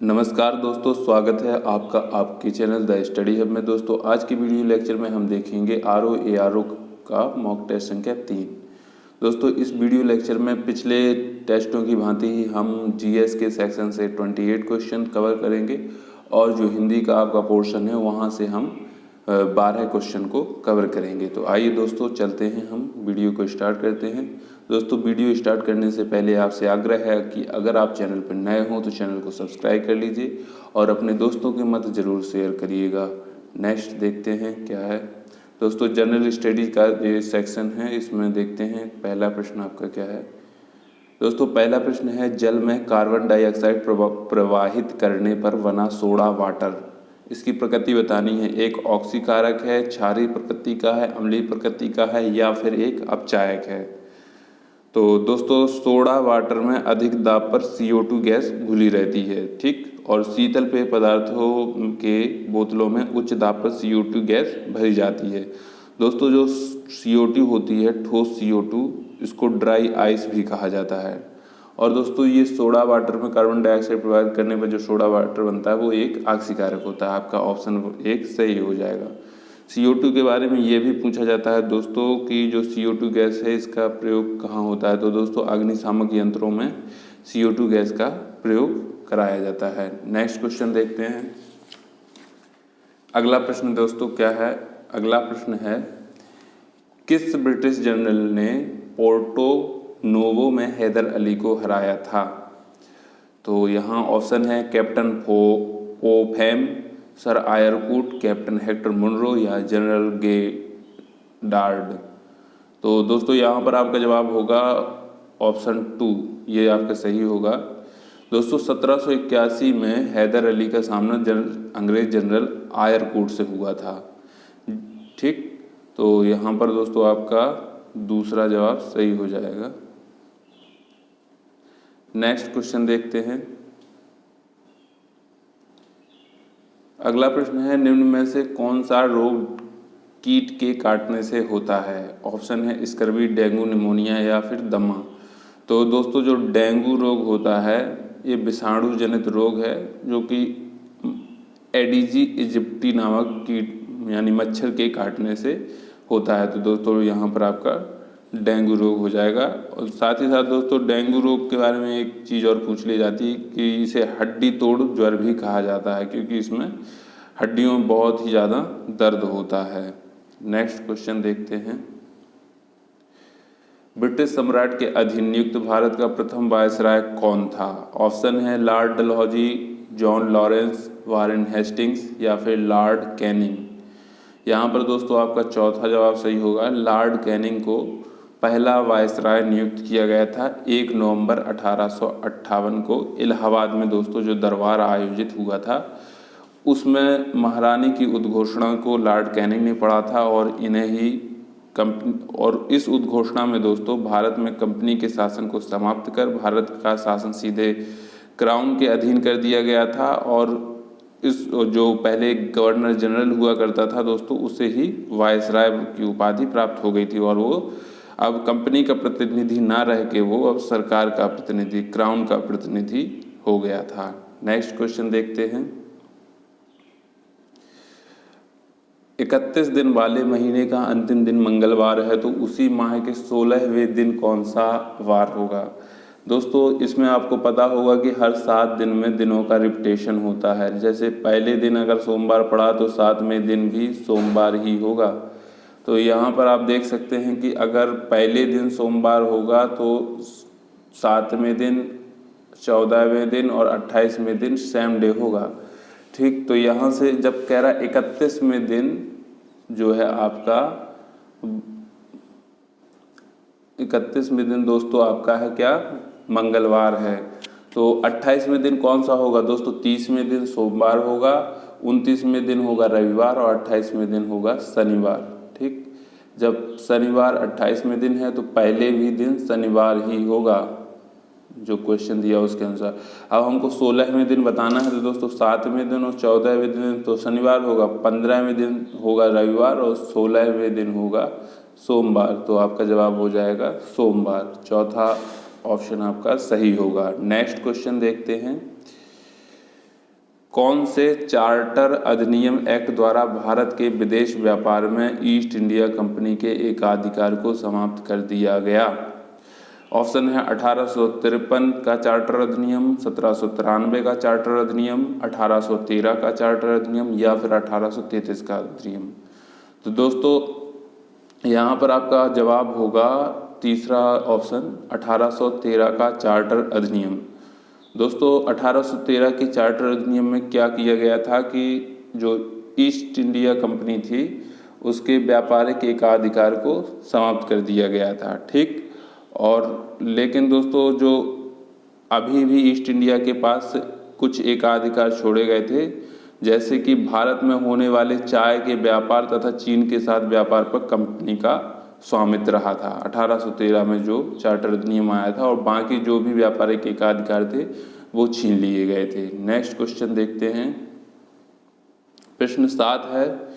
नमस्कार दोस्तों, स्वागत है आपका आपके चैनल द स्टडी हब में। दोस्तों आज की वीडियो लेक्चर में हम देखेंगे RO ARO का मॉक टेस्ट संख्या 3। दोस्तों इस वीडियो लेक्चर में पिछले टेस्टों की भांति ही हम GS के सेक्शन से 28 क्वेश्चन कवर करेंगे और जो हिंदी का आपका पोर्शन है वहाँ से हम 12 क्वेश्चन को कवर करेंगे। तो आइए दोस्तों चलते हैं, हम वीडियो को स्टार्ट करते हैं। दोस्तों वीडियो स्टार्ट करने से पहले आपसे आग्रह है कि अगर आप चैनल पर नए हों तो चैनल को सब्सक्राइब कर लीजिए और अपने दोस्तों के मत ज़रूर शेयर करिएगा। नेक्स्ट देखते हैं क्या है। दोस्तों जनरल स्टडीज का ये सेक्शन है, इसमें देखते हैं पहला प्रश्न आपका क्या है। दोस्तों पहला प्रश्न है, जल में कार्बन डाइऑक्साइड प्रवाहित करने पर बना सोडा वाटर, इसकी प्रकृति बतानी है। एक ऑक्सीकारक है, क्षारीय प्रकृति का है, अम्लीय प्रकृति का है या फिर एक अपचायक है। तो दोस्तों सोडा वाटर में अधिक दाब पर CO2 गैस घुली रहती है, ठीक, और शीतल पेय पदार्थों के बोतलों में उच्च दाब पर CO2 गैस भरी जाती है। दोस्तों जो CO2 होती है, ठोस CO2, इसको ड्राई आइस भी कहा जाता है। और दोस्तों ये सोडा वाटर में कार्बन डाइऑक्साइड प्रवाहित करने पर जो सोडा वाटर बनता है वो एक ऑक्सीकारक होता है। आपका ऑप्शन 1 सही हो जाएगा। CO2 के बारे में ये भी पूछा जाता है दोस्तों कि जो CO2 गैस है इसका प्रयोग कहाँ होता है। तो दोस्तों अग्निशामक यंत्रों में CO2 गैस का प्रयोग कराया जाता है। नेक्स्ट क्वेश्चन देखते हैं। अगला प्रश्न दोस्तों क्या है। अगला प्रश्न है, किस ब्रिटिश जनरल ने पोर्टो नोवो में हैदर अली को हराया था। तो यहाँ ऑप्शन है captain Popham, sir Eyre Coote, captain Hector Munro या जनरल गेडार्ड। तो दोस्तों यहाँ पर आपका जवाब होगा ऑप्शन 2, ये आपका सही होगा। दोस्तों 1781 में हैदर अली का सामना अंग्रेज जनरल आयरकूट से हुआ था, ठीक। तो यहाँ पर दोस्तों आपका दूसरा जवाब सही हो जाएगा। नेक्स्ट क्वेश्चन देखते हैं। अगला प्रश्न है, निम्न में से कौन सा रोग कीट के काटने से होता है। ऑप्शन है स्कर्वी, डेंगू, निमोनिया या फिर दमा। तो दोस्तों जो डेंगू रोग होता है ये विषाणु जनित रोग है जो कि एडिजी इजिप्टी नामक कीट यानी मच्छर के काटने से होता है। तो दोस्तों यहाँ पर आपका डेंगू रोग हो जाएगा। और साथ ही साथ दोस्तों डेंगू रोग के बारे में एक चीज़ और पूछ ली जाती है कि इसे हड्डी तोड़ ज्वर भी कहा जाता है, क्योंकि इसमें हड्डियों में बहुत ही ज़्यादा दर्द होता है। नेक्स्ट क्वेश्चन देखते हैं। ब्रिटिश सम्राट के अधीन नियुक्त भारत का प्रथम वायसराय कौन था। ऑप्शन है Lord Dalhousie, John Lawrence, Warren Hastings या फिर लॉर्ड कैनिंग। यहाँ पर दोस्तों आपका चौथा जवाब सही होगा। लॉर्ड कैनिंग को पहला वायसराय नियुक्त किया गया था 1 नवंबर 1858 को इलाहाबाद में। दोस्तों जो दरबार आयोजित हुआ था उसमें महारानी की उद्घोषणा को लॉर्ड कैनिंग ने पढ़ा था और इन्हें ही कंपनी, और इस उद्घोषणा में दोस्तों भारत में कंपनी के शासन को समाप्त कर भारत का शासन सीधे क्राउन के अधीन कर दिया गया था। और इस जो पहले गवर्नर जनरल हुआ करता था दोस्तों उसे ही वायसराय की उपाधि प्राप्त हो गई थी और वो अब कंपनी का प्रतिनिधि ना रह के वो अब सरकार का प्रतिनिधि, क्राउन का प्रतिनिधि हो गया था। नेक्स्ट क्वेश्चन देखते हैं। 31 दिन वाले महीने का अंतिम दिन मंगलवार है, तो उसी माह के 16वें दिन कौन सा वार होगा। दोस्तों इसमें आपको पता होगा कि हर 7 दिन में दिनों का रिपीटेशन होता है। जैसे पहले दिन अगर सोमवार पड़ा तो 7वें दिन भी सोमवार ही होगा। तो यहाँ पर आप देख सकते हैं कि अगर पहले दिन सोमवार होगा तो 7वें दिन, 14वें दिन और 28वें दिन सेम डे होगा, ठीक। तो यहाँ से जब कह रहा 31वें दिन जो है आपका 31वें दिन दोस्तों आपका है क्या, मंगलवार है। तो 28वें दिन कौन सा होगा दोस्तों, 30वें दिन सोमवार होगा, 29वें दिन होगा रविवार और 28वें दिन होगा शनिवार, ठीक। जब शनिवार 28वें दिन है तो पहले भी दिन शनिवार ही होगा जो क्वेश्चन दिया उसके अनुसार। अब हमको 16वें दिन बताना है तो दोस्तों 7वें दिन और 14वें दिन तो शनिवार होगा, 15वें दिन होगा रविवार और 16वें दिन होगा सोमवार। तो आपका जवाब हो जाएगा सोमवार। चौथा ऑप्शन आपका सही होगा। नेक्स्ट क्वेश्चन देखते हैं। कौन से चार्टर अधिनियम एक्ट द्वारा भारत के विदेश व्यापार में ईस्ट इंडिया कंपनी के एकाधिकार को समाप्त कर दिया गया? ऑप्शन है 1853 का चार्टर अधिनियम, 1793 का चार्टर अधिनियम, 1813 का चार्टर अधिनियम या फिर 1833 का अधिनियम। तो दोस्तों यहाँ पर आपका जवाब होगा तीसरा ऑप्शन 1813 का चार्टर अधिनियम। दोस्तों 1813 के चार्टर अधिनियम में क्या किया गया था कि जो ईस्ट इंडिया कंपनी थी उसके व्यापारिक एकाधिकार को समाप्त कर दिया गया था, ठीक। और लेकिन दोस्तों जो अभी भी ईस्ट इंडिया के पास कुछ एकाधिकार छोड़े गए थे, जैसे कि भारत में होने वाले चाय के व्यापार तथा चीन के साथ व्यापार पर कंपनी का स्वामित्व रहा था 1813 में जो चार्टर अधिनियम आया था, और बाकी जो भी व्यापारिक एकाधिकार थे वो छीन लिए गए थे। नेक्स्ट क्वेश्चन देखते हैं। प्रश्न 7 है,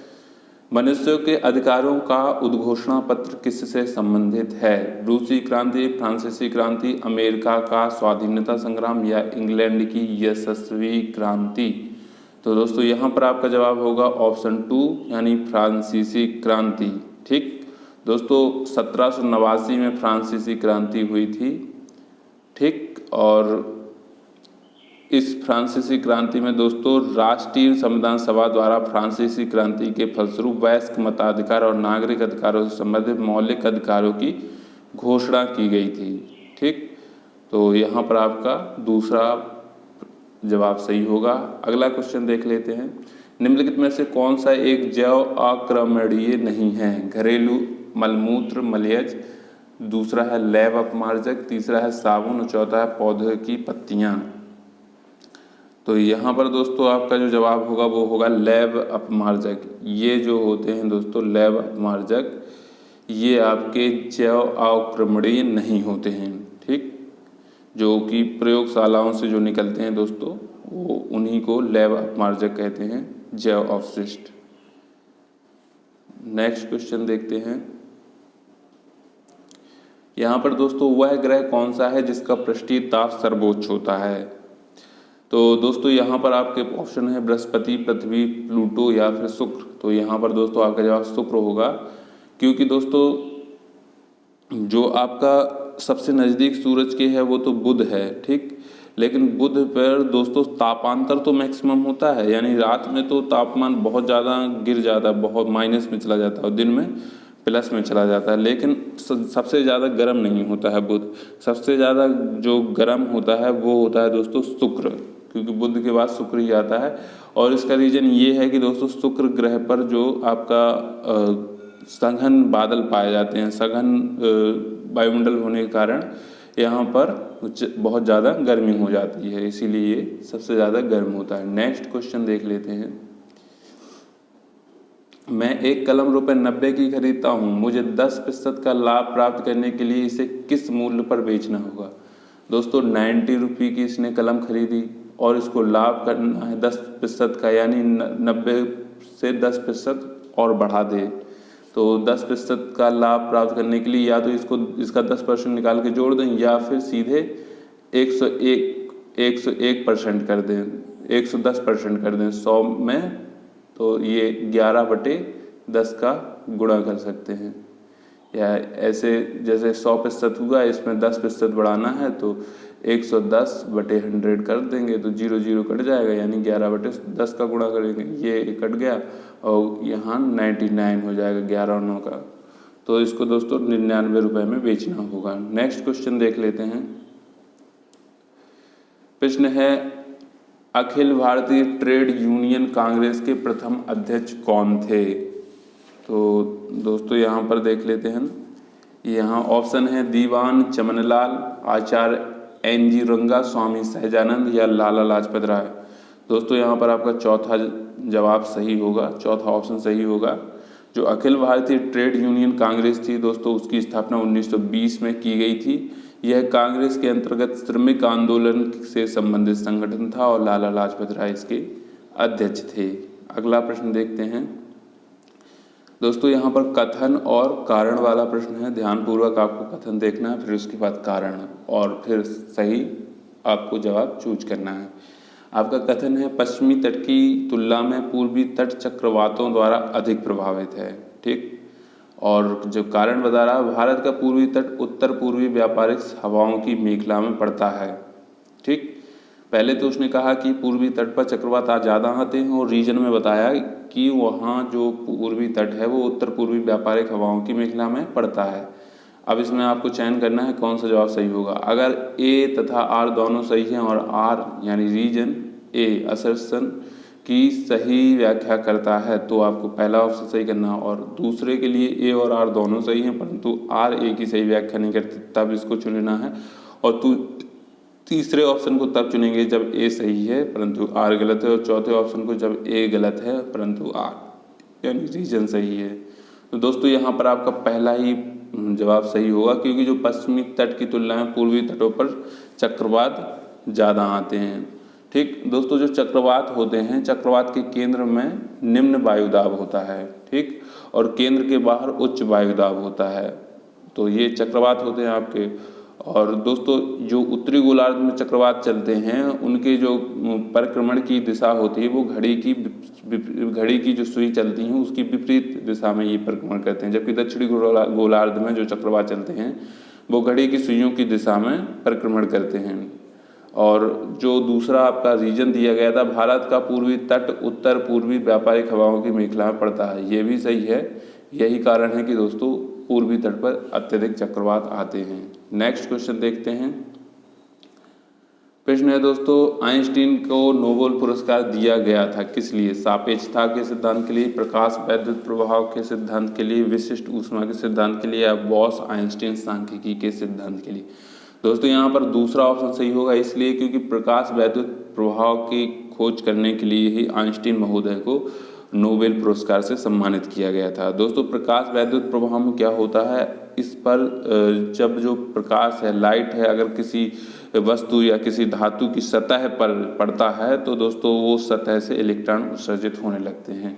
मनुष्यों के अधिकारों का उद्घोषणा पत्र किससे संबंधित है? रूसी क्रांति, फ्रांसीसी क्रांति, अमेरिका का स्वाधीनता संग्राम या इंग्लैंड की यशस्वी क्रांति? तो दोस्तों यहाँ पर आपका जवाब होगा ऑप्शन 2 यानी फ्रांसीसी क्रांति, ठीक। दोस्तों 1789 में फ्रांसीसी क्रांति हुई थी, ठीक। और इस फ्रांसीसी क्रांति में दोस्तों राष्ट्रीय संविधान सभा द्वारा फ्रांसीसी क्रांति के फलस्वरूप वयस्क मताधिकार और नागरिक अधिकारों से संबंधित मौलिक अधिकारों की घोषणा की गई थी, ठीक। तो यहाँ पर आपका दूसरा जवाब सही होगा। अगला क्वेश्चन देख लेते हैं। निम्नलिखित में से कौन सा एक जैव अक्रमणीय नहीं है? घरेलू मलमूत्र मलयज, दूसरा है लैब अपमार्जक, तीसरा है साबुन और चौथा है पौधे की पत्तियां। तो यहाँ पर दोस्तों आपका जो जवाब होगा वो होगा लैब अपमार्जक। ये जो होते हैं दोस्तों लैब अपमार्जक, ये आपके जैव अक्रमणीय नहीं होते हैं, ठीक। जो कि प्रयोगशालाओं से जो निकलते हैं दोस्तों वो उन्हीं को लैब अपमार्जक कहते हैं, जैव अवशिष्ट। नेक्स्ट क्वेश्चन देखते हैं। यहाँ पर दोस्तों वह ग्रह कौन सा है जिसका पृष्ठीय ताप सर्वोच्च होता है? तो दोस्तों यहाँ पर आपके ऑप्शन है बृहस्पति, पृथ्वी, प्लूटो या फिर शुक्र। तो यहाँ पर दोस्तों आपका जवाब शुक्र होगा, क्योंकि दोस्तों जो आपका सबसे नज़दीक सूरज के है वो तो बुध है, ठीक। लेकिन बुध पर दोस्तों तापांतर तो मैक्सिमम होता है, यानी रात में तो तापमान बहुत ज़्यादा गिर जाता है, बहुत माइनस में चला जाता है, और दिन में प्लस में चला जाता है। लेकिन सबसे ज़्यादा गर्म नहीं होता है बुध। सबसे ज़्यादा जो गर्म होता है वो होता है दोस्तों शुक्र, क्योंकि बुध के बाद शुक्र ही आता है। और इसका रीज़न ये है कि दोस्तों शुक्र ग्रह पर जो आपका सघन बादल पाए जाते हैं, सघन वायुमंडल होने के कारण यहाँ पर बहुत ज़्यादा गर्मी हो जाती है, इसीलिए ये सबसे ज़्यादा गर्म होता है। नेक्स्ट क्वेश्चन देख लेते हैं। मैं एक कलम ₹90 की खरीदता हूँ, मुझे 10% का लाभ प्राप्त करने के लिए इसे किस मूल्य पर बेचना होगा? दोस्तों 90 रुपये की इसने कलम खरीदी और इसको लाभ करना है 10% का, यानी 90 से 10% और बढ़ा दे। तो 10% का लाभ प्राप्त करने के लिए या तो इसका 10% निकाल के जोड़ दें या फिर सीधे 101% कर दें, 110% कर दें 100 में, तो ये 11/10 का गुणा कर सकते हैं। या ऐसे जैसे 100% हुआ, इसमें 10% बढ़ाना है तो 110/100 कर देंगे, तो 0 कट जाएगा, यानी 11/10 का गुणा करेंगे, ये कट गया और यहाँ 99 हो जाएगा 11 और 9 का। तो इसको दोस्तों 99 रुपये में बेचना होगा। नेक्स्ट क्वेश्चन देख लेते हैं। प्रश्न है, अखिल भारतीय ट्रेड यूनियन कांग्रेस के प्रथम अध्यक्ष कौन थे? तो दोस्तों यहाँ पर देख लेते हैं। यहाँ ऑप्शन है दीवान चमनलाल, आचार्य NG रंगा, स्वामी सहजानंद या लाला लाजपत राय। दोस्तों यहाँ पर आपका चौथा जवाब सही होगा, चौथा ऑप्शन सही होगा। जो अखिल भारतीय ट्रेड यूनियन कांग्रेस थी दोस्तों, उसकी स्थापना 1920 में की गई थी। यह कांग्रेस के अंतर्गत श्रमिक आंदोलन से संबंधित संगठन था और लाला लाजपत राय इसके अध्यक्ष थे। अगला प्रश्न देखते हैं। दोस्तों यहाँ पर कथन और कारण वाला प्रश्न है, ध्यानपूर्वक आपको कथन देखना है, फिर उसके बाद कारण और फिर सही आपको जवाब चूज करना है। आपका कथन है पश्चिमी तट की तुलना में पूर्वी तट चक्रवातों द्वारा अधिक प्रभावित है। ठीक, और जो कारण बता रहा है, भारत का पूर्वी तट उत्तर पूर्वी व्यापारिक हवाओं की मेखला में पड़ता है। ठीक, पहले तो उसने कहा कि पूर्वी तट पर चक्रवात ज़्यादा आते हैं और रीजन में बताया कि वहाँ जो पूर्वी तट है वो उत्तर पूर्वी व्यापारिक हवाओं की मेखला में पड़ता है। अब इसमें आपको चयन करना है कौन सा जवाब सही होगा। अगर ए तथा आर दोनों सही हैं और आर यानी रीजन ए असर्शन की सही व्याख्या करता है तो आपको पहला ऑप्शन सही करना है, और दूसरे के लिए ए और आर दोनों सही हैं परंतु आर ए की सही व्याख्या नहीं करते तब इसको चुनना है, और तीसरे ऑप्शन को तब चुनेंगे जब ए सही है परंतु आर गलत है, और चौथे ऑप्शन को जब ए गलत है परंतु आर यानी रीजन सही है। तो दोस्तों यहाँ पर आपका पहला ही जवाब सही होगा, क्योंकि जो पश्चिमी तट की तुलना में पूर्वी तटों पर चक्रवात ज़्यादा आते हैं। ठीक दोस्तों, जो चक्रवात होते हैं, चक्रवात के केंद्र में निम्न वायुदाब होता है। ठीक, और केंद्र के बाहर उच्च वायुदाब होता है। तो ये चक्रवात होते हैं आपके। और दोस्तों जो उत्तरी गोलार्ध में चक्रवात चलते हैं उनके जो परिक्रमण की दिशा होती है वो घड़ी की जो सुई चलती है उसकी विपरीत दिशा में ये परिक्रमण करते हैं, जबकि दक्षिणी गोलार्ध में जो चक्रवात चलते हैं वो घड़ी की सुइयों की दिशा में परिक्रमण करते हैं। और जो दूसरा आपका रीजन दिया गया था, भारत का पूर्वी तट उत्तर पूर्वी व्यापारिक हवाओं की मेखला में पड़ता है, ये भी सही है। यही कारण है कि दोस्तों पूर्वी तट पर अत्यधिक चक्रवात आते हैं। नेक्स्ट क्वेश्चन देखते हैं। प्रश्न है दोस्तों, आइंस्टीन को नोबेल पुरस्कार दिया गया था किस लिए? सापेक्षता के सिद्धांत के लिए, प्रकाश वैद्युत प्रभाव के सिद्धांत के लिए, विशिष्ट ऊष्मा के सिद्धांत के लिए, या बॉस आइंस्टीन सांख्यिकी के सिद्धांत के लिए? दोस्तों यहाँ पर दूसरा ऑप्शन सही होगा, इसलिए क्योंकि प्रकाश वैद्युत प्रभाव की खोज करने के लिए ही आइंस्टीन महोदय को नोबेल पुरस्कार से सम्मानित किया गया था। दोस्तों प्रकाश वैद्युत प्रभाव में क्या होता है, इस पर जब जो प्रकाश है, लाइट है, अगर किसी वस्तु या किसी धातु की सतह पर पड़ता है तो दोस्तों वो सतह से इलेक्ट्रॉन उत्सर्जित होने लगते हैं।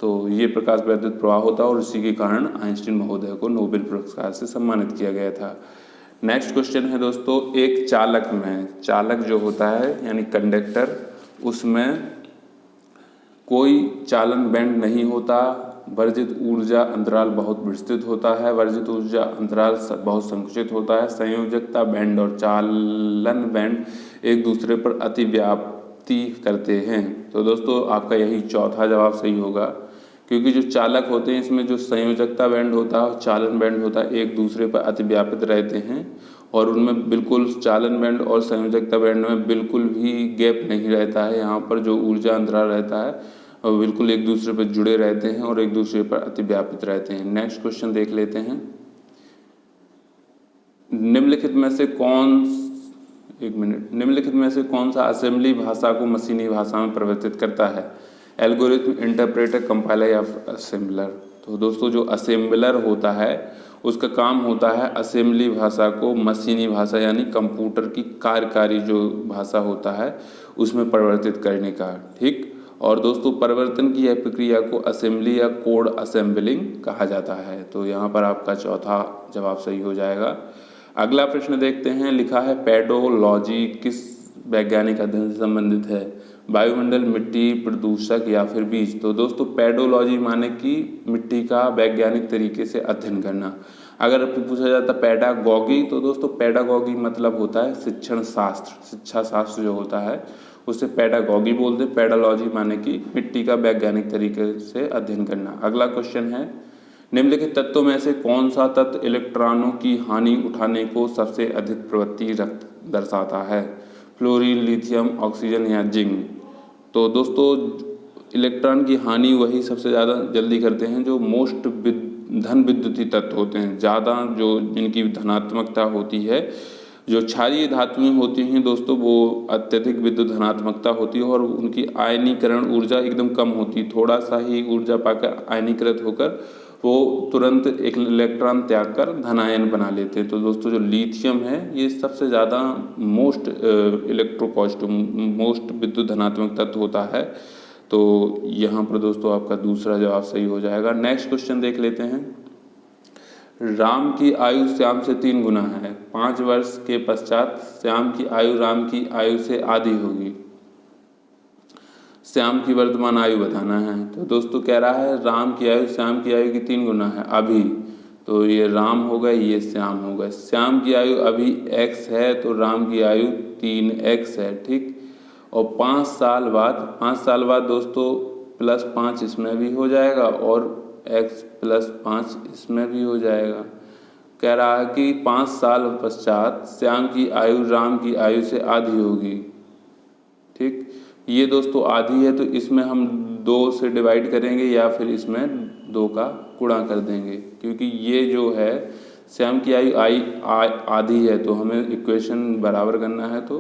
तो ये प्रकाश वैद्युत प्रभाव होता है और इसी के कारण आइंस्टीन महोदय को नोबेल पुरस्कार से सम्मानित किया गया था। नेक्स्ट क्वेश्चन है दोस्तों, एक चालक में, चालक जो होता है यानी कंडक्टर, उसमें कोई चालन बैंड नहीं होता, वर्जित ऊर्जा अंतराल बहुत विस्तृत होता है, वर्जित ऊर्जा अंतराल बहुत संकुचित होता है, संयोजकता बैंड और चालन बैंड एक दूसरे पर अतिव्याप्ति करते हैं। तो दोस्तों आपका यही चौथा जवाब सही होगा, क्योंकि जो चालक होते हैं इसमें जो संयोजकता बैंड होता है और चालन बैंड होता है एक दूसरे पर अतिव्यापित रहते हैं, और उनमें बिल्कुल चालन बैंड और संयोजकता बैंड में बिल्कुल भी गैप नहीं रहता है। यहाँ पर जो ऊर्जा अंतराल रहता है वो बिल्कुल एक दूसरे पर जुड़े रहते हैं और एक दूसरे पर अतिव्यापित रहते हैं। नेक्स्ट क्वेश्चन देख लेते हैं। निम्नलिखित में से कौन सा असेंबली भाषा को मशीनी भाषा में परिवर्तित करता है? एल्गोरिथम, इंटरप्रेटर, कंपाइलर या असेंबलर? तो दोस्तों जो असेंबलर होता है उसका काम होता है असेंबली भाषा को मशीनी भाषा यानी कंप्यूटर की कार्यकारी जो भाषा होता है उसमें परिवर्तित करने का। ठीक, और दोस्तों परिवर्तन की यह प्रक्रिया को असेंबली या कोड असेंबलिंग कहा जाता है। तो यहाँ पर आपका चौथा जवाब सही हो जाएगा। अगला प्रश्न देखते हैं। लिखा है पेडोलॉजी किस वैज्ञानिक अध्ययन से संबंधित है? वायुमंडल, मिट्टी, प्रदूषक या फिर बीज? तो दोस्तों पेडोलॉजी माने कि मिट्टी का वैज्ञानिक तरीके से अध्ययन करना। अगर पूछा जाता पेडागॉगी, तो दोस्तों पेडागॉगी मतलब होता है शिक्षण शास्त्र, शिक्षा शास्त्र जो होता है उसे पेडागॉगी बोलते। पेडोलॉजी माने कि मिट्टी का वैज्ञानिक तरीके से अध्ययन करना। अगला क्वेश्चन है, निम्नलिखित तत्वों में से कौन सा तत्व इलेक्ट्रॉनों की हानि उठाने को सबसे अधिक प्रवृत्ति दर्शाता है? फ्लोरीन, लिथियम, ऑक्सीजन या जिंक? तो दोस्तों इलेक्ट्रॉन की हानि वही सबसे ज़्यादा जल्दी करते हैं जो मोस्ट धन विद्युतीय तत्व होते हैं, ज़्यादा जो जिनकी धनात्मकता होती है। जो क्षारीय धातुएं होती हैं दोस्तों वो अत्यधिक विद्युत धनात्मकता होती है और उनकी आयनीकरण ऊर्जा एकदम कम होती है, थोड़ा सा ही ऊर्जा पाकर आयनीकृत होकर वो तुरंत एक इलेक्ट्रॉन त्याग कर धनायन बना लेते हैं। तो दोस्तों जो लिथियम है ये सबसे ज़्यादा मोस्ट इलेक्ट्रोपॉजिटिव, मोस्ट विद्युत धनात्मक तत्व होता है। तो यहाँ पर दोस्तों आपका दूसरा जवाब सही हो जाएगा। नेक्स्ट क्वेश्चन देख लेते हैं। राम की आयु श्याम से 3 गुना है, 5 वर्ष के पश्चात श्याम की आयु राम की आयु से आधी होगी। श्याम की वर्तमान आयु बताना है। तो दोस्तों कह रहा है राम की आयु श्याम की आयु की 3 गुना है अभी, तो ये राम हो गए, ये श्याम हो गए। श्याम की आयु अभी x है तो राम की आयु 3x है, ठीक। और 5 साल बाद दोस्तों +5 इसमें भी हो जाएगा और x +5 इसमें भी हो जाएगा। कह रहा है कि 5 साल पश्चात श्याम की आयु राम की आयु से आधी होगी, ठीक। ये दोस्तों आधी है तो इसमें हम 2 से डिवाइड करेंगे या फिर इसमें 2 का गुणा कर देंगे, क्योंकि ये जो है श्याम की आयु आधी है तो हमें इक्वेशन बराबर करना है, तो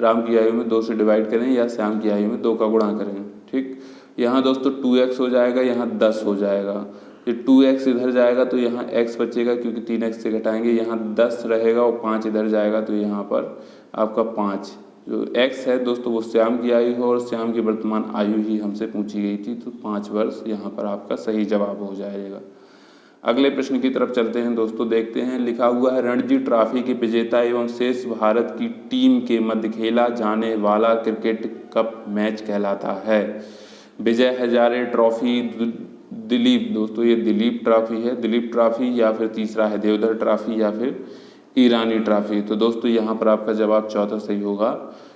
राम की आयु में 2 से डिवाइड करें या श्याम की आयु में 2 का गुणा करें, ठीक। यहाँ दोस्तों 2x हो जाएगा, यहाँ 10 हो जाएगा। ये 2x इधर जाएगा तो यहाँ x बचेगा क्योंकि 3x से घटाएंगे, यहाँ 10 रहेगा और 5 इधर जाएगा तो यहाँ पर आपका 5। जो x है दोस्तों वो श्याम की आयु है और श्याम की वर्तमान आयु ही हमसे पूछी गई थी, तो 5 वर्ष यहाँ पर आपका सही जवाब हो जाएगा। अगले प्रश्न की तरफ चलते हैं दोस्तों, देखते हैं। लिखा हुआ है रणजी ट्रॉफी के विजेता एवं शेष भारत की टीम के मध्य खेला जाने वाला क्रिकेट कप मैच कहलाता है। विजय हजारे ट्रॉफी, दिलीप, दोस्तों ये दिलीप ट्रॉफी है, दिलीप ट्रॉफी, या फिर तीसरा है देवधर ट्रॉफी या फिर ईरानी ट्रॉफी। तो दोस्तों यहाँ पर आपका जवाब चौथा सही होगा,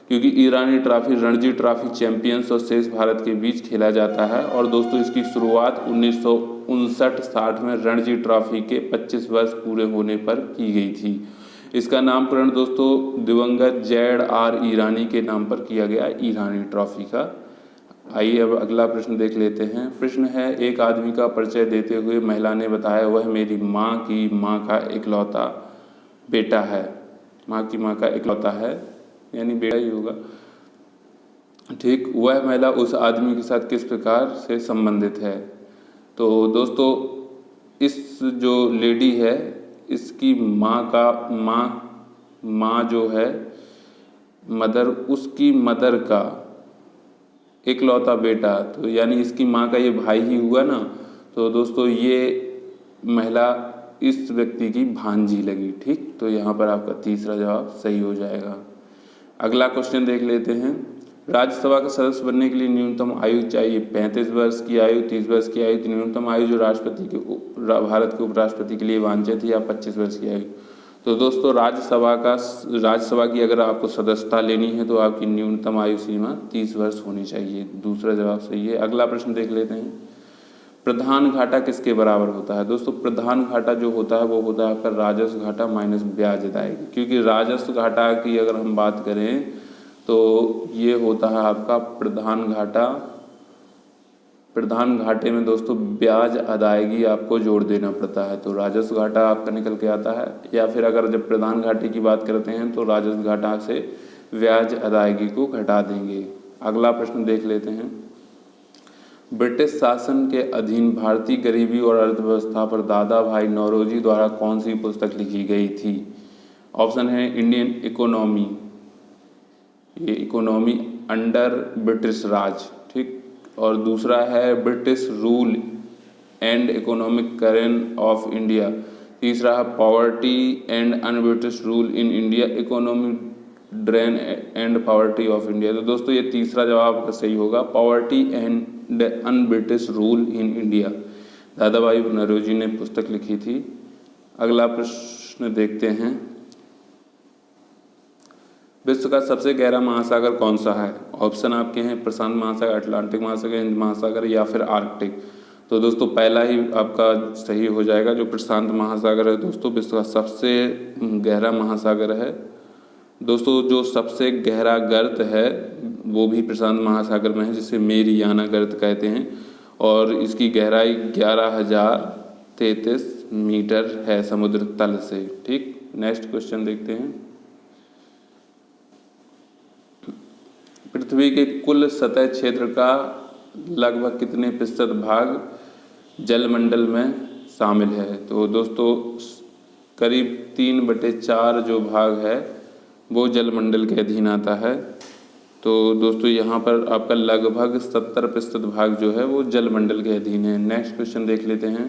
क्योंकि ईरानी ट्रॉफी रणजी ट्रॉफी चैंपियंस और शेष भारत के बीच खेला जाता है। और दोस्तों इसकी शुरुआत 1959-60 में रणजी ट्रॉफी के 25 वर्ष पूरे होने पर की गई थी। इसका नामकरण दोस्तों दिवंगत ZR ईरानी के नाम पर किया गया, ईरानी ट्रॉफी का। आइए अब अगला प्रश्न देख लेते हैं। प्रश्न है, एक आदमी का परिचय देते हुए महिला ने बताया वह मेरी माँ की माँ का इकलौता बेटा है। माँ की माँ का इकलौता है यानी बेटा ही होगा, ठीक। वह महिला उस आदमी के साथ किस प्रकार से संबंधित है? तो दोस्तों इस जो लेडी है इसकी माँ जो है मदर, उसकी मदर का इकलौता बेटा, तो यानी इसकी माँ का ये भाई ही हुआ ना। तो दोस्तों ये महिला इस व्यक्ति की भांजी लगी, ठीक। तो यहाँ पर आपका तीसरा जवाब सही हो जाएगा। अगला क्वेश्चन देख लेते हैं। राज्यसभा का सदस्य बनने के लिए न्यूनतम आयु चाहिए 35 वर्ष की आयु, 30 वर्ष की आयु, न्यूनतम आयु जो भारत के उपराष्ट्रपति के लिए वांछित है, या 25 वर्ष की आयु। तो दोस्तों राज्यसभा की अगर आपको सदस्यता लेनी है तो आपकी न्यूनतम आयु सीमा 30 वर्ष होनी चाहिए। दूसरा जवाब सही है। अगला प्रश्न देख लेते हैं। प्रधान घाटा किसके बराबर होता है? दोस्तों प्रधान घाटा जो होता है वो होता है आपका राजस्व घाटा माइनस ब्याज अदायगी, क्योंकि राजस्व घाटा की अगर हम बात करें तो ये होता है आपका प्रधान घाटा। प्रधान घाटे में दोस्तों ब्याज अदायगी आपको जोड़ देना पड़ता है, तो राजस्व घाटा आपका निकल के आता है। या फिर अगर जब प्रधान घाटे की बात करते हैं तो राजस्व घाटा से ब्याज अदायगी को घटा देंगे। अगला प्रश्न देख लेते हैं। ब्रिटिश शासन के अधीन भारतीय गरीबी और अर्थव्यवस्था पर दादा भाई नौरोजी द्वारा कौन सी पुस्तक लिखी गई थी? ऑप्शन है इंडियन इकोनॉमी, ये इकोनॉमी अंडर ब्रिटिश राज, ठीक। और दूसरा है ब्रिटिश रूल एंड इकोनॉमिक करेन ऑफ इंडिया। तीसरा है poverty and un British rule in India, economic drain and poverty of India. तो दोस्तों ये तीसरा जवाब आपका सही होगा, poverty and un British rule in India. दादा भाई नौरोजी ने पुस्तक लिखी थी। अगला प्रश्न देखते हैं। विश्व का सबसे गहरा महासागर कौन सा है? ऑप्शन आपके हैं प्रशांत महासागर, अटलांटिक महासागर, हिंद महासागर या फिर आर्कटिक। तो दोस्तों पहला ही आपका सही हो जाएगा, जो प्रशांत महासागर है दोस्तों विश्व का सबसे गहरा महासागर है। दोस्तों जो सबसे गहरा गर्त है वो भी प्रशांत महासागर में है, जिसे मेरियाना गर्त कहते हैं, और इसकी गहराई 11,033 मीटर है समुद्र तल से, ठीक। नेक्स्ट क्वेश्चन देखते हैं। पृथ्वी के कुल सतह क्षेत्र का लगभग कितने प्रतिशत भाग जलमंडल में शामिल है? तो दोस्तों करीब 3/4 जो भाग है वो जलमंडल के अधीन आता है। तो दोस्तों यहाँ पर आपका लगभग 70% भाग जो है वो जलमंडल के अधीन है। नेक्स्ट क्वेश्चन देख लेते हैं।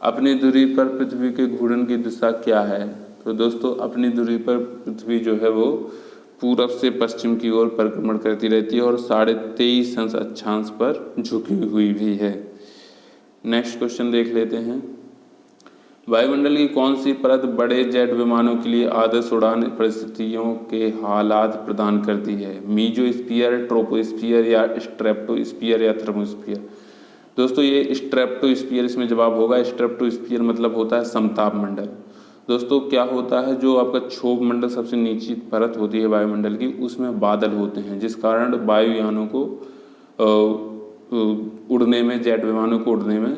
अपनी धुरी पर पृथ्वी के घूर्णन की दिशा क्या है? तो दोस्तों अपनी धुरी पर पृथ्वी जो है वो पूरब से पश्चिम की ओर परिक्रमण करती रहती है और 23.5 अंश अक्षांश पर झुकी हुई भी है। नेक्स्ट क्वेश्चन देख लेते हैं। वायुमंडल की कौन सी परत बड़े जेट विमानों के लिए आदर्श उड़ान परिस्थितियों के हालात प्रदान करती है? मीजोस्फीयर, ट्रोपोस्फीयर या स्ट्रेप्टोस्फीयर या थर्मोस्फीयर? दोस्तों ये स्ट्रेप्टोस्फीयर इसमें जवाब होगा। स्ट्रेप्टोस्फीयर मतलब होता है समताप मंडल। दोस्तों क्या होता है, जो आपका क्षोभ मंडल सबसे नीची परत होती है वायुमंडल की, उसमें बादल होते हैं, जिस कारण वायुयानों को उड़ने में, जेट विमानों को उड़ने में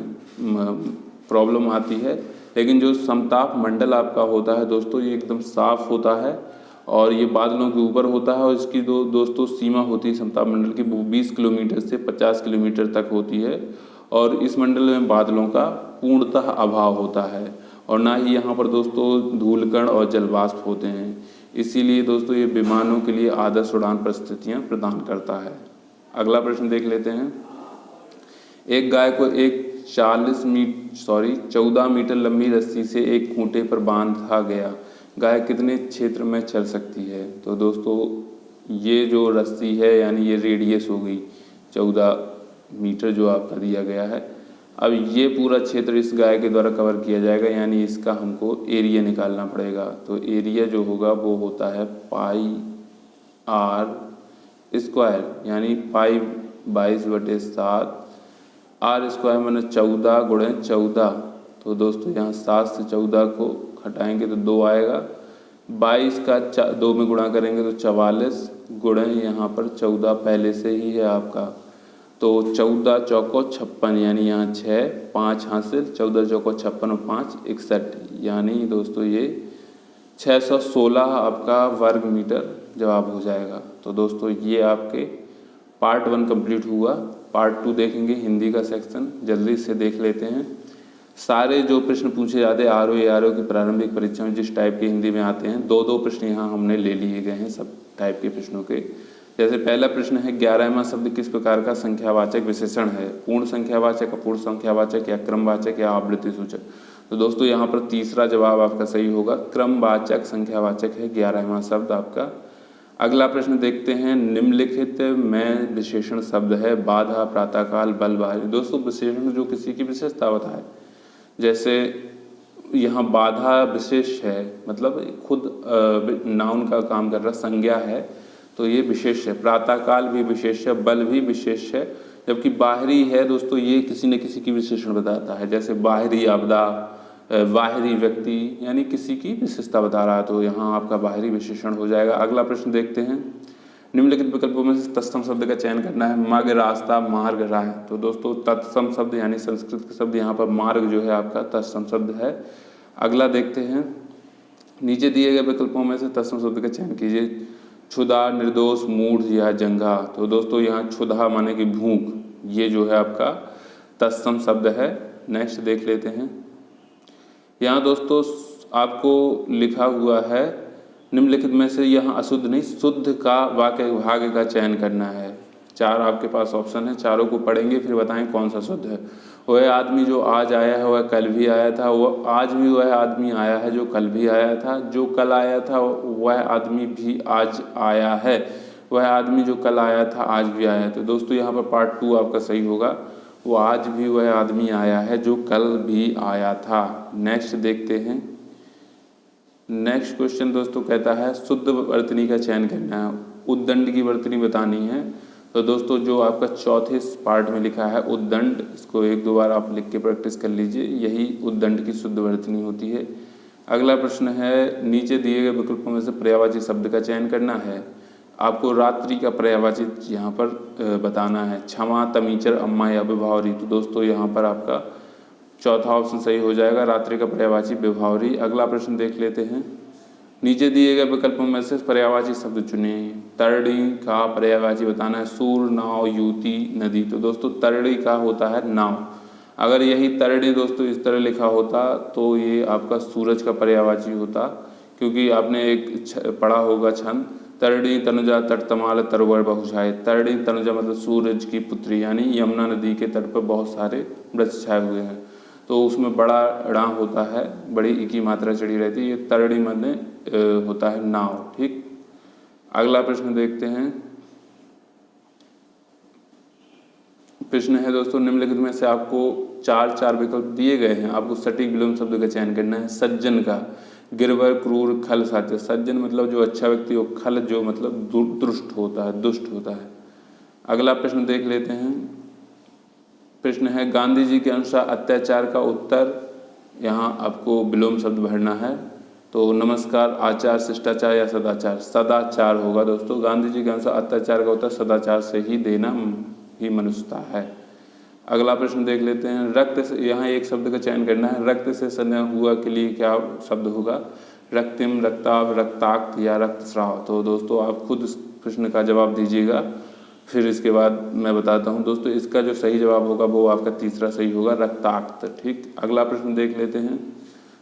प्रॉब्लम आती है। लेकिन जो समताप मंडल आपका होता है दोस्तों, ये एकदम साफ होता है और ये बादलों के ऊपर होता है और इसकी दोस्तों सीमा होती है समताप मंडल की, वो 20 किलोमीटर से 50 किलोमीटर तक होती है और इस मंडल में बादलों का पूर्णतः अभाव होता है और ना ही यहाँ पर दोस्तों धूलकण और जलवाष्प होते हैं। इसीलिए दोस्तों ये विमानों के लिए आदर्श उड़ान परिस्थितियाँ प्रदान करता है। अगला प्रश्न देख लेते हैं। एक गाय को एक 14 मीटर लंबी रस्सी से एक खूंटे पर बांधा गया, गाय कितने क्षेत्र में चल सकती है? तो दोस्तों ये जो रस्सी है यानी ये रेडियस होगी 14 मीटर जो आपका दिया गया है। अब ये पूरा क्षेत्र इस गाय के द्वारा कवर किया जाएगा, यानी इसका हमको एरिया निकालना पड़ेगा। तो एरिया जो होगा वो होता है पाई आर स्क्वायर, यानी पाई 22/7 आर स्क्वायर मैंने 14 गुणे 14। तो दोस्तों यहाँ 7 से 14 को घटाएंगे तो 2 आएगा, 22 का 2 में गुणा करेंगे तो 44 गुणे यहाँ पर 14 पहले से ही है आपका, तो 14 चौको 56, यानी यहाँ 6 5 हासिल, 14 चौको 56 और 5 61, यानी दोस्तों ये 616 आपका वर्ग मीटर जवाब हो जाएगा। तो दोस्तों ये आपके पार्ट 1 कंप्लीट हुआ। पार्ट 2 देखेंगे हिंदी का सेक्शन, जल्दी से देख लेते हैं। सारे जो प्रश्न पूछे जाते हैं आरओ की प्रारंभिक परीक्षा में जिस टाइप के हिंदी में आते हैं, 2-2 प्रश्न यहाँ हमने ले लिए गए हैं सब टाइप के प्रश्नों के। जैसे पहला प्रश्न है 11वां शब्द किस प्रकार का संख्यावाचक विशेषण है? पूर्ण संख्यावाचक, अपूर्ण संख्यावाचक या क्रमवाचक या आवृत्ति सूचक? तो दोस्तों यहाँ पर तीसरा जवाब आपका सही होगा, क्रमवाचक संख्यावाचक है 11वां शब्द आपका। अगला प्रश्न देखते हैं। निम्नलिखित में विशेषण शब्द है बाधा, प्रातःकाल, बल, बाहरी। दोस्तों विशेषण जो किसी की विशेषता बताए, जैसे यहाँ बाधा विशेष है, मतलब खुद नाउन का काम कर रहा, संज्ञा है, तो ये विशेष है। प्रातःकाल भी विशेष है, बल भी विशेष है, जबकि बाहरी है दोस्तों ये किसी न किसी की विशेषण बताता है, जैसे बाहरी आपदा, बाहरी व्यक्ति, यानी किसी की विशेषता बता रहा है, तो यहाँ आपका बाहरी विशेषण हो जाएगा। अगला प्रश्न देखते हैं। निम्नलिखित विकल्पों में से तत्सम शब्द का चयन करना है। मग, रास्ता, मार्ग, राह। तो दोस्तों तत्सम शब्द यानी संस्कृत का शब्द यहाँ पर मार्ग जो है आपका तत्सम शब्द है। अगला देखते हैं। नीचे दिए गए विकल्पों में से तत्सम शब्द का चयन कीजिए। क्षुधा, निर्दोष, मूढ़ या जंघा। तो दोस्तों यहाँ क्षुधा माने कि भूख, ये जो है आपका तत्सम शब्द है। नेक्स्ट देख लेते हैं। यहाँ दोस्तों आपको लिखा हुआ है निम्नलिखित में से यहाँ अशुद्ध नहीं शुद्ध का वाक्य भाग का चयन करना है। 4 आपके पास ऑप्शन है, चारों को पढ़ेंगे फिर बताएं कौन सा शुद्ध है। वह आदमी जो आज आया है वह कल भी आया था, वह आज भी वह आदमी आया है जो कल भी आया था, जो कल आया था वह आदमी भी आज आया है, वह आदमी जो कल आया था आज भी आया है। तो दोस्तों यहाँ पर पार्ट 2 आपका सही होगा, वो आज भी वह आदमी आया है जो कल भी आया था। नेक्स्ट देखते हैं। नेक्स्ट क्वेश्चन दोस्तों कहता है शुद्ध वर्तनी का चयन करना है, उद्दंड की वर्तनी बतानी है। तो दोस्तों जो आपका चौथे पार्ट में लिखा है उद्दंड, इसको 1-2 बार आप लिख के प्रैक्टिस कर लीजिए, यही उद्दंड की शुद्ध वर्तनी होती है। अगला प्रश्न है नीचे दिए गए विकल्पों में से पर्यायवाची शब्द का चयन करना है। आपको रात्रि का पर्यायवाची यहाँ पर बताना है। क्षमा, तमीचर, अम्मा या विभावरी। तो दोस्तों यहाँ पर आपका चौथा ऑप्शन सही हो जाएगा, रात्रि का पर्यायवाची विभावरी। अगला प्रश्न देख लेते हैं। नीचे दिए गए विकल्पों में से पर्यायवाची शब्द चुने। तरणी का पर्यायवाची बताना है। सूर, नाव, युवती, नदी। तो दोस्तों तरणी का होता है नाव। अगर यही तरणी दोस्तों इस तरह लिखा होता तो ये आपका सूरज का पर्यायवाची होता, क्योंकि आपने एक पढ़ा होगा छंद, तरणी तनुजा तटतमाल तरवर बहुछाए। तरणी तनुजा मतलब सूरज की पुत्री, यानी यमुना नदी के तट पर बहुत सारे वृक्ष छाए हुए हैं, तो उसमें बड़ा ड़ा होता है, बड़ी ई की मात्रा चढ़ी रहती है, ये तरणी माने होता है नाव। ठीक। अगला प्रश्न देखते हैं। प्रश्न है दोस्तों, निम्नलिखित में से आपको चार विकल्प दिए गए हैं, आपको सटीक विलोम शब्द का चयन करना है। सज्जन का, गिरवर, क्रूर, खल, साध्य। सज्जन मतलब जो अच्छा व्यक्ति हो, खल जो मतलब दुष्ट होता है। अगला प्रश्न देख लेते हैं। प्रश्न है, गांधी जी के अनुसार अत्याचार का उत्तर, यहाँ आपको विलोम शब्द भरना है। तो नमस्कार, आचार, शिष्टाचार या सदाचार। सदाचार होगा दोस्तों। गांधी जी के अनुसार अत्याचार का उत्तर सदाचार से ही देना ही मनुष्यता है। अगला प्रश्न देख लेते हैं। रक्त से, यहाँ एक शब्द का चयन करना है। रक्त से सना हुआ के लिए क्या शब्द होगा? रक्तिम, रक्ताभ, रक्ताक्त या रक्तस्राव। तो दोस्तों आप खुद इस प्रश्न का जवाब दीजिएगा, फिर इसके बाद मैं बताता हूँ। दोस्तों इसका जो सही जवाब होगा वो आपका तीसरा सही होगा, रक्ताक्त। ठीक, अगला प्रश्न देख लेते हैं।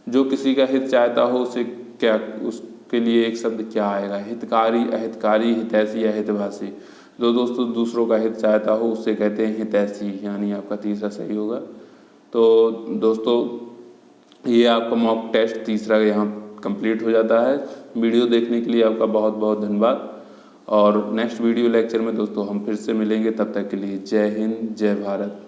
जो किसी का हित चाहता हो उसे क्या, उसके लिए एक शब्द क्या आएगा? हितकारी, अहितकारी, हितैषी या हितभाषी। जो दोस्तों दूसरों का हित चाहता हो उससे कहते हैं हितैषी, यानी आपका तीसरा सही होगा। तो दोस्तों ये आपका मॉक टेस्ट तीसरा यहाँ कंप्लीट हो जाता है। वीडियो देखने के लिए आपका बहुत बहुत धन्यवाद, और नेक्स्ट वीडियो लेक्चर में दोस्तों हम फिर से मिलेंगे। तब तक के लिए जय हिंद, जय भारत।